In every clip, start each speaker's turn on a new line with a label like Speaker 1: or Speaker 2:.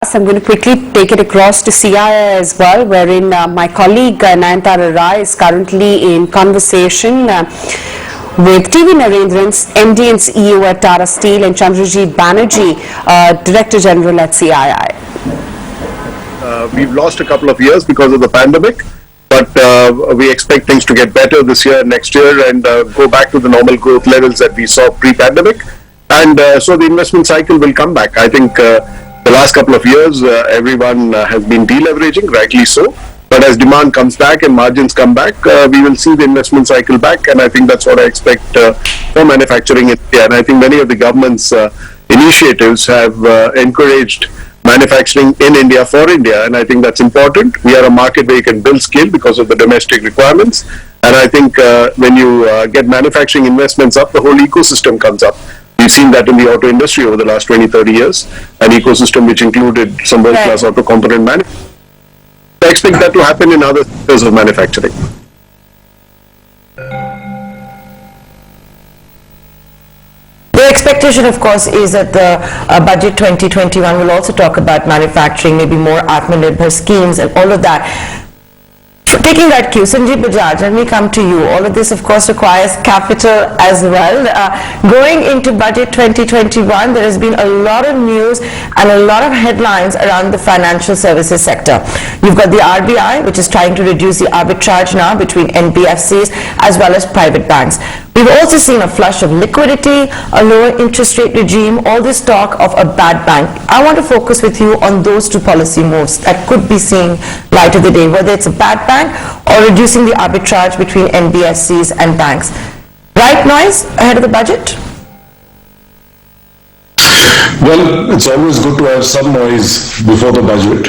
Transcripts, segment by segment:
Speaker 1: I'm going to quickly take it across to CII as well, wherein my colleague Nayantara Rai is currently in conversation with TV Narendran's MD and CEO at Tata Steel and Chandrajit Banerjee, Director General at CII.
Speaker 2: We've lost a couple of years because of the pandemic, but we expect things to get better this year, next year, and go back to the normal growth levels that we saw pre-pandemic. And so the investment cycle will come back. I think the last couple of years, everyone has been deleveraging, rightly so. But as demand comes back and margins come back, we will see the investment cycle back. And I think that's what I expect for manufacturing in India. And I think many of the government's initiatives have encouraged manufacturing in India for India. And I think that's important. We are a market where you can build skill because of the domestic requirements. And I think when you get manufacturing investments up, the whole ecosystem comes up. We've seen that in the auto industry over the last 20-30 years, an ecosystem which included some world-class auto component manufacturing. I expect that to happen in other sectors of manufacturing.
Speaker 3: The expectation, of course, is that the budget 2021 will also talk about manufacturing, maybe more Atmanirbhar schemes and all of that. Taking that cue, Sanjiv Bajaj, let me come to you. All of this, of course, requires capital as well. Going into budget 2021, there has been a lot of news and a lot of headlines around the financial services sector. You've got the RBI, which is trying to reduce the arbitrage now between NBFCs as well as private banks. We've also seen a flush of liquidity, a lower interest rate regime, all this talk of a bad bank. I want to focus with you on those two policy moves that could be seeing light of the day, whether it's a bad bank or reducing the arbitrage between NBFCs and banks. Right noise ahead of the budget?
Speaker 4: Well, it's always good to have some noise before the budget.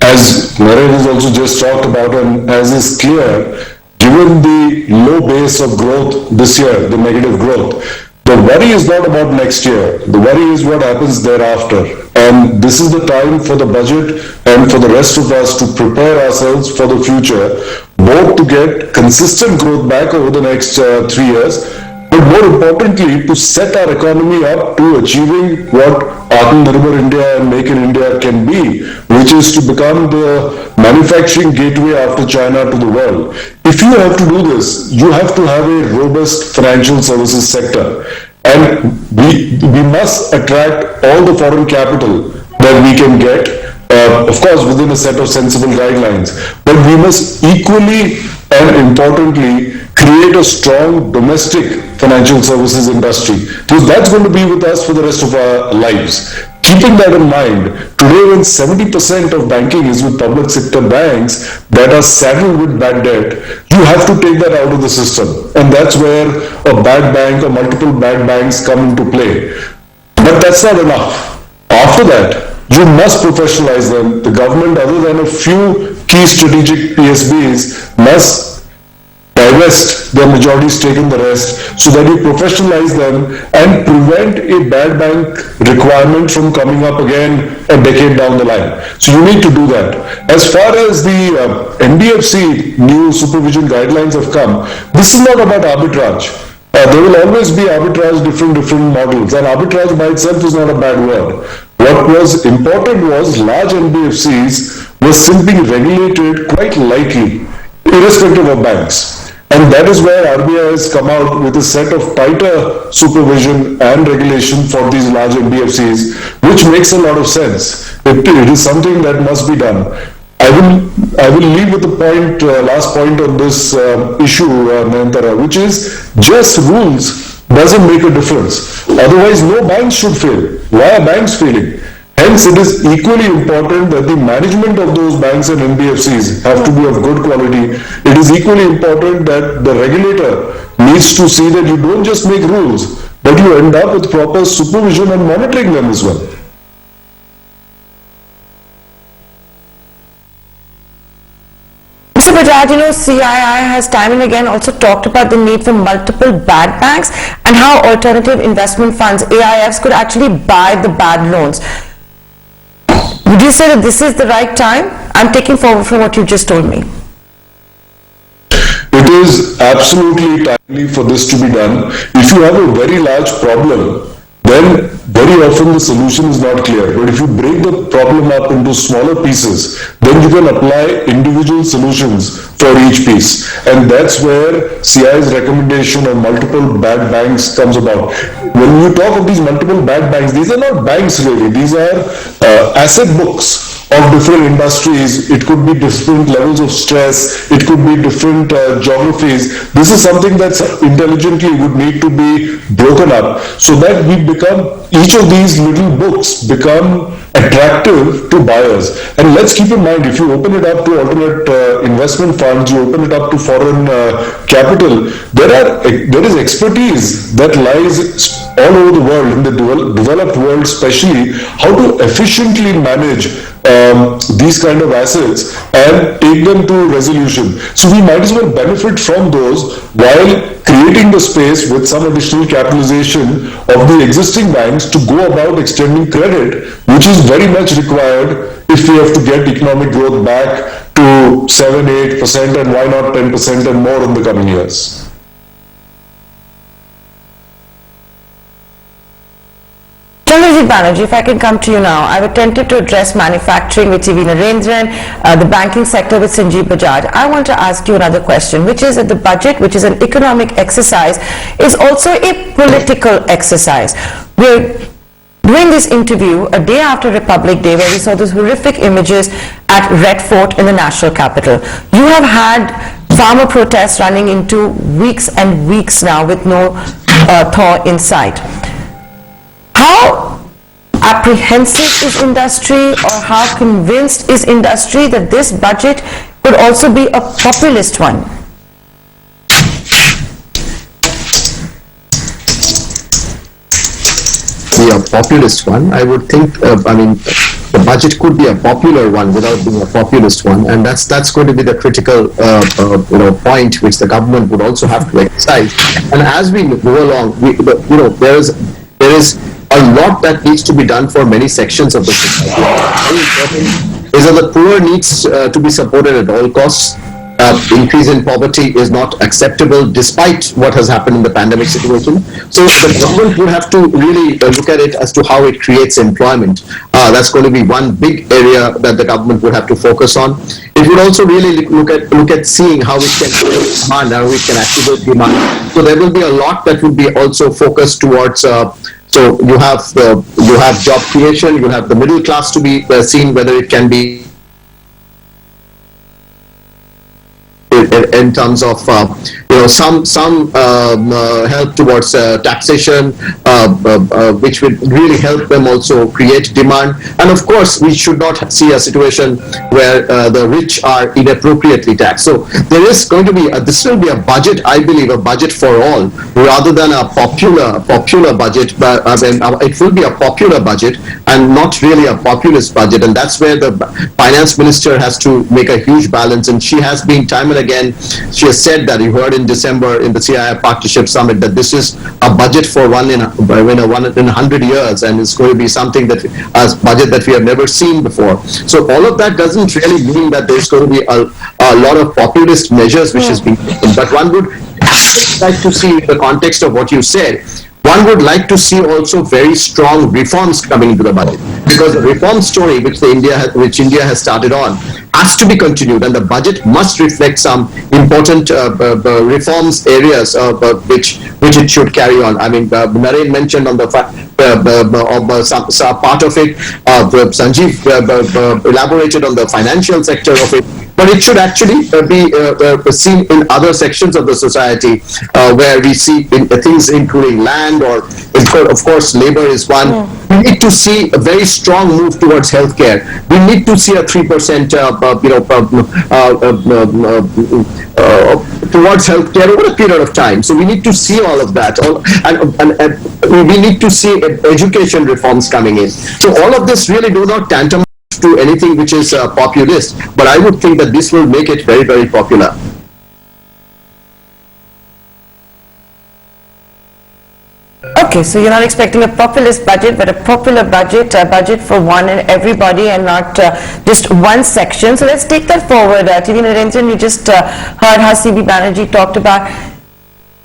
Speaker 4: As Naren has also just talked about, and as is clear, given the low base of growth this year, the negative growth, the worry is not about next year. The worry is what happens thereafter. And this is the time for the budget and for the rest of us to prepare ourselves for the future, both to get consistent growth back over the next 3 years, but more importantly, to set our economy up to achieving what Atmanirbhar India and Make in India can be, which is to become the manufacturing gateway after China to the world. If you have to do this, you have to have a robust financial services sector. And we must attract all the foreign capital that we can get, of course, within a set of sensible guidelines. But we must equally and importantly create a strong domestic financial services industry, because that's going to be with us for the rest of our lives. Keeping that in mind, today when 70% of banking is with public sector banks that are saddled with bad debt, you have to take that out of the system. And that's where a bad bank or multiple bad banks come into play. But that's not enough. After that, you must professionalize them. The government, other than a few key strategic PSBs, must divest their majority stake in the rest so that you professionalize them and prevent a bad bank requirement from coming up again a decade down the line. So you need to do that. As far as the NBFC new supervision guidelines have come, this is not about arbitrage. There will always be arbitrage, different models, and arbitrage by itself is not a bad word. What was important was large NBFCs were simply regulated quite lightly, irrespective of banks. And that is where RBI has come out with a set of tighter supervision and regulation for these large NBFCs, which makes a lot of sense. It is something that must be done. I will leave with the point, last point on this issue, Nayantara, which is just rules doesn't make a difference. Otherwise, no banks should fail. Why are banks failing? Hence, it is equally important that the management of those banks and NBFCs have to be of good quality. It is equally important that the regulator needs to see that you don't just make rules, but you end up with proper supervision and monitoring them as well.
Speaker 3: Mr. Bajaj, CII has time and again also talked about the need for multiple bad banks and how alternative investment funds, AIFs, could actually buy the bad loans. Would you say that this is the right time? I'm taking forward from what you just told me.
Speaker 4: It is absolutely timely for this to be done. If you have a very large problem then very often the solution is not clear. But if you break the problem up into smaller pieces, then you can apply individual solutions for each piece. And that's where CII's recommendation of multiple bad banks comes about. When you talk of these multiple bad banks, these are not banks really, these are asset books of different industries. It could be different levels of stress, it could be different geographies. This is something that intelligently would need to be broken up so that we become, each of these little books become attractive to buyers. And let's keep in mind, if you open it up to alternate investment funds, you open it up to foreign capital, there is expertise that lies all over the world, in the developed world especially, how to efficiently manage these kind of assets and take them to resolution. So we might as well benefit from those while creating the space with some additional capitalization of the existing banks to go about extending credit, which is very much required if we have to get economic growth back to 7-8% and why not 10% and more in the coming years.
Speaker 3: Sanjiv Banerjee, if I can come to you now. I've attempted to address manufacturing with TV Narendran, the banking sector with Sanjiv Bajaj. I want to ask you another question, which is that the budget, which is an economic exercise, is also a political exercise. We're doing this interview a day after Republic Day, where we saw those horrific images at Red Fort in the national capital. You have had farmer protests running into weeks and weeks now with no thaw in sight. How apprehensive is industry, or how convinced is industry that this budget could also be a populist one?
Speaker 5: Be a populist one, I would think. The budget could be a popular one without being a populist one, and that's going to be the critical point which the government would also have to exercise. And as we go along, there is a lot that needs to be done for many sections of the society. Very important is that the poor needs to be supported at all costs. Increase in poverty is not acceptable despite what has happened in the pandemic situation. So the government will have to really look at it as to how it creates employment. That's going to be one big area that the government will have to focus on. It would also really look at seeing how it can create demand, how it can activate demand. So there will be a lot that will be also focused towards. So you have job creation, you have the middle class to be seen, whether it can be in terms of some help towards taxation, which will really help them also create demand. And of course, we should not see a situation where the rich are inappropriately taxed. So there is going to be this will be a budget, I believe, a budget for all, rather than a popular budget. But it will be a popular budget and not really a populist budget. And that's where the finance minister has to make a huge balance. And she has been time and again, she has said that, you heard in December in the CII Partnership Summit, that this is a budget for one in 100 years, and it's going to be something that a budget that we have never seen before. So all of that doesn't really mean that there's going to be a lot of populist measures which has been taken, but one would like to see, in the context of what you said, one would like to see also very strong reforms coming into the budget, because the reform story which India has started on has to be continued, and the budget must reflect some important reforms areas which it should carry on. I mean, Naren mentioned on the some part of it. Sanjiv elaborated on the financial sector of it. But it should actually be seen in other sections of the society where we see things including land, or of course labor is one. We need to see a very strong move towards healthcare. We need to see a 3% towards healthcare over a period of time. So we need to see all of that, and we need to see education reforms coming in. So all of this really do not tantamount to anything which is populist, but I would think that this will make it very, very popular.
Speaker 3: Okay, so you're not expecting a populist budget, but a popular budget, a budget for one and everybody, and not just one section. So let's take that forward. TV Narendran, you just heard how CB Banerjee talked about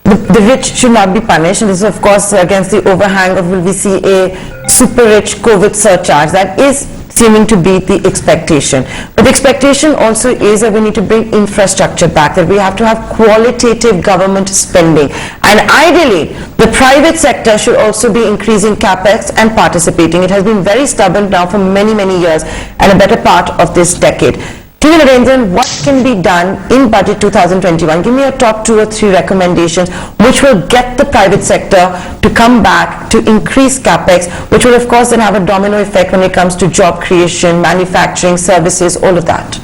Speaker 3: the rich should not be punished, and this is of course against the overhang of will we see a super rich COVID surcharge. That is seeming to be the expectation. But the expectation also is that we need to bring infrastructure back, that we have to have qualitative government spending. And ideally, the private sector should also be increasing capex and participating. It has been very stubborn now for many, many years and a better part of this decade. TV Narendran, what can be done in budget 2021? Give me your top 2 or 3 recommendations which will get the private sector to come back to increase capex, which will of course then have a domino effect when it comes to job creation, manufacturing, services, all of that.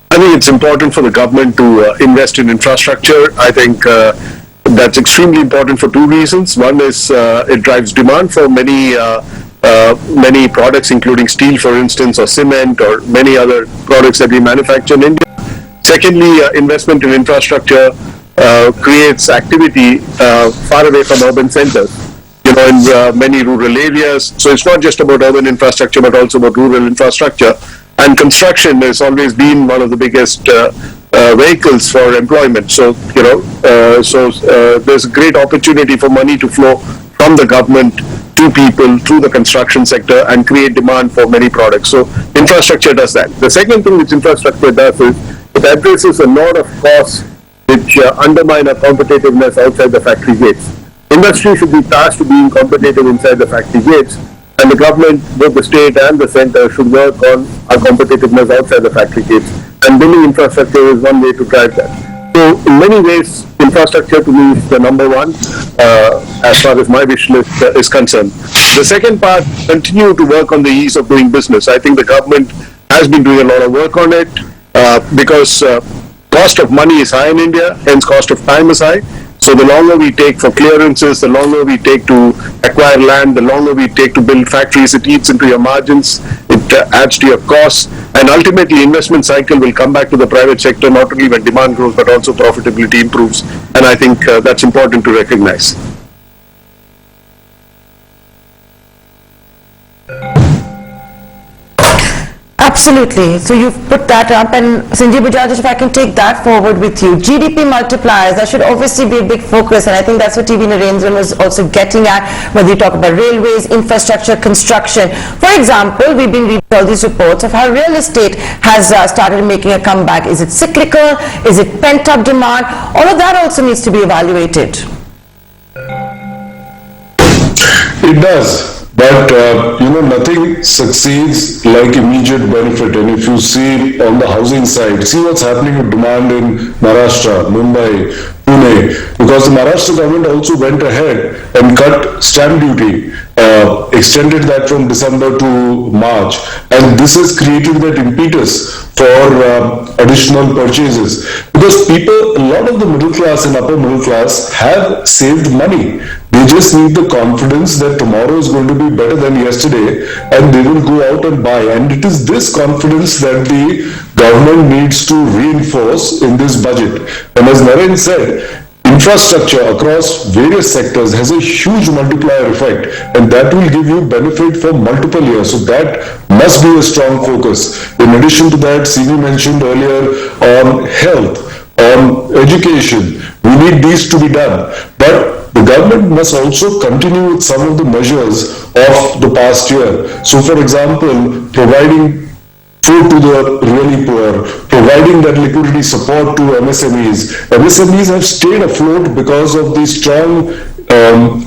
Speaker 2: I think it's important for the government to invest in infrastructure. I think that's extremely important for 2 reasons. One is it drives demand for many products, including steel, for instance, or cement, or many other products that we manufacture in India. Secondly, investment in infrastructure creates activity far away from urban centers, in many rural areas. So it's not just about urban infrastructure, but also about rural infrastructure. And construction has always been one of the biggest vehicles for employment. So, there's a great opportunity for money to flow from the government to people through the construction sector and create demand for many products. So infrastructure does that. The second thing which infrastructure does is it addresses a lot of costs which undermine our competitiveness outside the factory gates. Industry should be tasked to being competitive inside the factory gates, and the government, both the state and the center, should work on our competitiveness outside the factory gates. And building infrastructure is one way to drive that. So in many ways, infrastructure to me is the number one as far as my wish list is concerned. The second part, continue to work on the ease of doing business. I think the government has been doing a lot of work on it because cost of money is high in India, hence cost of time is high. So the longer we take for clearances, the longer we take to acquire land, the longer we take to build factories, it eats into your margins, it adds to your costs, and ultimately investment cycle will come back to the private sector not only when demand grows but also profitability improves, and I think that's important to recognize.
Speaker 3: Absolutely. So you've put that up, and Sanjiv Bajaj, if I can take that forward with you. GDP multipliers, that should obviously be a big focus, and I think that's what TV Narendran was also getting at, whether you talk about railways, infrastructure, construction. For example, we've been reading all these reports of how real estate has started making a comeback. Is it cyclical? Is it pent-up demand? All of that also needs to be evaluated.
Speaker 4: It does. But, nothing succeeds like immediate benefit. And if you see on the housing side, see what's happening with demand in Maharashtra, Mumbai, Pune, because the Maharashtra government also went ahead and cut stamp duty, extended that from December to March. And this has created that impetus for additional purchases. Because people, a lot of the middle class and upper middle class have saved money. They just need the confidence that tomorrow is going to be better than yesterday, and they will go out and buy. And it is this confidence that the government needs to reinforce in this budget. And as Naren said, infrastructure across various sectors has a huge multiplier effect, and that will give you benefit for multiple years. So that must be a strong focus. In addition to that, CV mentioned earlier on health, on education, we need these to be done. But the government must also continue with some of the measures of the past year. So, for example, providing food to the really poor, providing that liquidity support to MSMEs. MSMEs have stayed afloat because of the strong,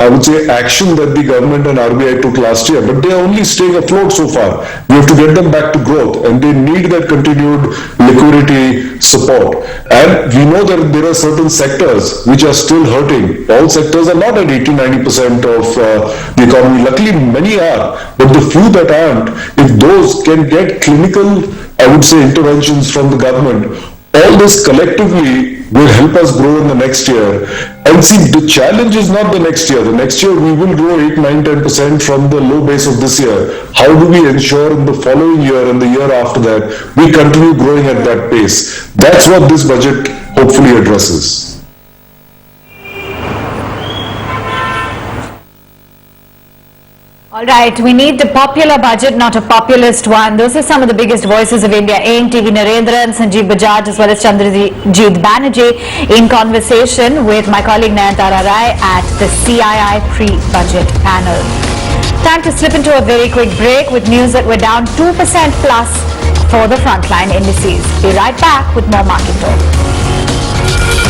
Speaker 4: I would say, action that the government and RBI took last year, but they are only staying afloat so far. We have to get them back to growth, and they need that continued liquidity support. And we know that there are certain sectors which are still hurting. All sectors are not at 80-90% of the economy. Luckily, many are, but the few that aren't, if those can get clinical, I would say, interventions from the government, all this collectively will help us grow in the next year. And see, the challenge is not the next year. The next year we will grow 8, 9, 10% from the low base of this year. How do we ensure in the following year and the year after that we continue growing at that pace? That's what this budget hopefully addresses.
Speaker 6: All right, we need the popular budget, not a populist one. Those are some of the biggest voices of India. TV Narendran, Sanjiv Bajaj, as well as Chandrajit Banerjee in conversation with my colleague Nayantara Rai at the CII pre-budget panel. Time to slip into a very quick break with news that we're down 2% plus for the frontline indices. Be right back with more market talk.